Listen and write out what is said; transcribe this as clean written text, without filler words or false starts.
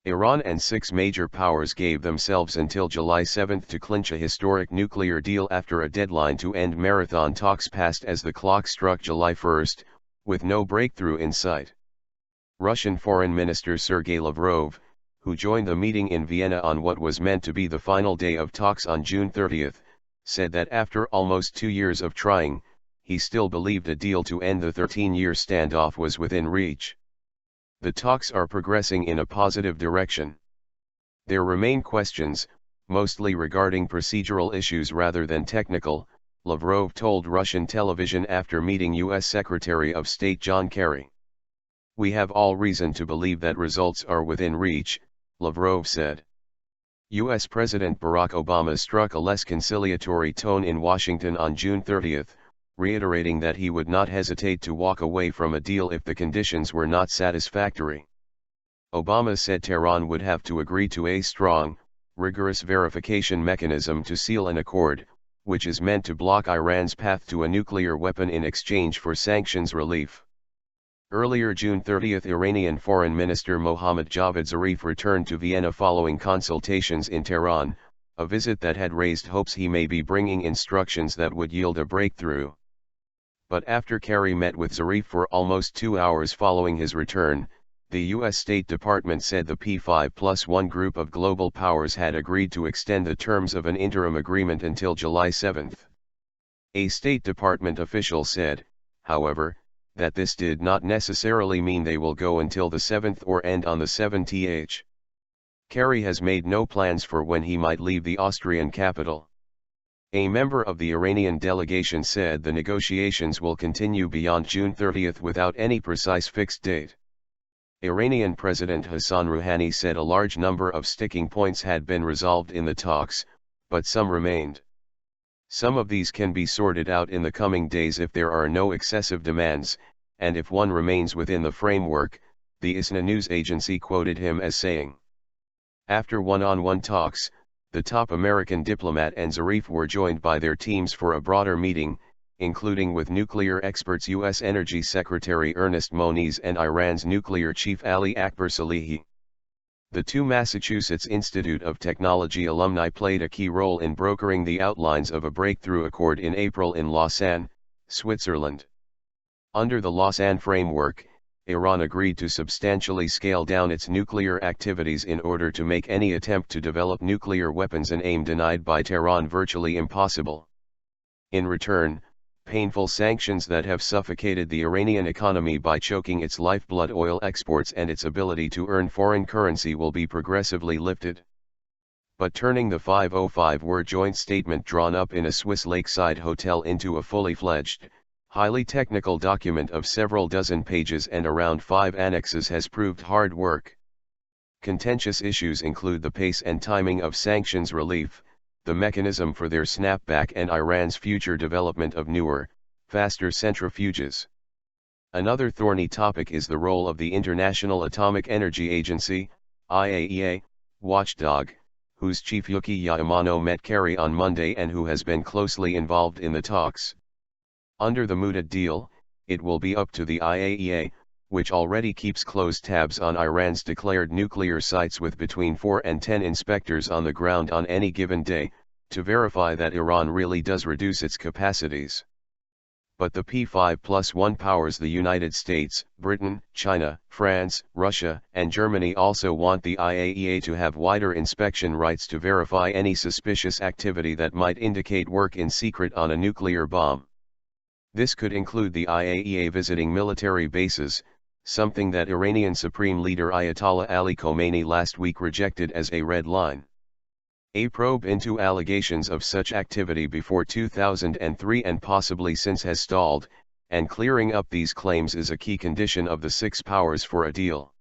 Iran and six major powers gave themselves until July 7 to clinch a historic nuclear deal after a deadline to end marathon talks passed as the clock struck July 1, with no breakthrough in sight. Russian Foreign Minister Sergei Lavrov, who joined the meeting in Vienna on what was meant to be the final day of talks on June 30, said that after almost 2 years of trying, he still believed a deal to end the 13-year standoff was within reach. The talks are progressing in a positive direction. There remain questions, mostly regarding procedural issues rather than technical, Lavrov told Russian television after meeting U.S. Secretary of State John Kerry. "We have all reason to believe that results are within reach," Lavrov said. U.S. President Barack Obama struck a less conciliatory tone in Washington on June 30, reiterating that he would not hesitate to walk away from a deal if the conditions were not satisfactory. Obama said Tehran would have to agree to a strong, rigorous verification mechanism to seal an accord, which is meant to block Iran's path to a nuclear weapon in exchange for sanctions relief. Earlier June 30, Iranian Foreign Minister Mohammad Javad Zarif returned to Vienna following consultations in Tehran, a visit that had raised hopes he may be bringing instructions that would yield a breakthrough. But after Kerry met with Zarif for almost 2 hours following his return, the U.S. State Department said the P5+1 group of global powers had agreed to extend the terms of an interim agreement until July 7. A State Department official said, however, that this did not necessarily mean they will go until the 7th or end on the 7th. Kerry has made no plans for when he might leave the Austrian capital. A member of the Iranian delegation said the negotiations will continue beyond June 30 without any precise fixed date. Iranian President Hassan Rouhani said a large number of sticking points had been resolved in the talks, but some remained. Some of these can be sorted out in the coming days if there are no excessive demands, and if one remains within the framework, the ISNA news agency quoted him as saying. After one-on-one talks, the top American diplomat and Zarif were joined by their teams for a broader meeting, including with nuclear experts U.S. Energy Secretary Ernest Moniz and Iran's nuclear chief Ali Akbar Salehi. The two Massachusetts Institute of Technology alumni played a key role in brokering the outlines of a breakthrough accord in April in Lausanne, Switzerland. Under the Lausanne framework, Iran agreed to substantially scale down its nuclear activities in order to make any attempt to develop nuclear weapons, an aim denied by Tehran virtually impossible. In return, painful sanctions that have suffocated the Iranian economy by choking its lifeblood oil exports and its ability to earn foreign currency will be progressively lifted. But turning the 505-word joint statement drawn up in a Swiss lakeside hotel into a fully fledged, highly technical document of several dozen pages and around 5 annexes has proved hard work. Contentious issues include the pace and timing of sanctions relief, the mechanism for their snapback, and Iran's future development of newer, faster centrifuges. Another thorny topic is the role of the International Atomic Energy Agency, IAEA, watchdog, whose chief Yuki Yaamano met Kerry on Monday and who has been closely involved in the talks. Under the mooted deal, it will be up to the IAEA, which already keeps close tabs on Iran's declared nuclear sites with between 4 and 10 inspectors on the ground on any given day, to verify that Iran really does reduce its capacities. But the P5+1 powers, the United States, Britain, China, France, Russia, and Germany, also want the IAEA to have wider inspection rights to verify any suspicious activity that might indicate work in secret on a nuclear bomb. This could include the IAEA visiting military bases, something that Iranian Supreme Leader Ayatollah Ali Khamenei last week rejected as a red line. A probe into allegations of such activity before 2003 and possibly since has stalled, and clearing up these claims is a key condition of the six powers for a deal.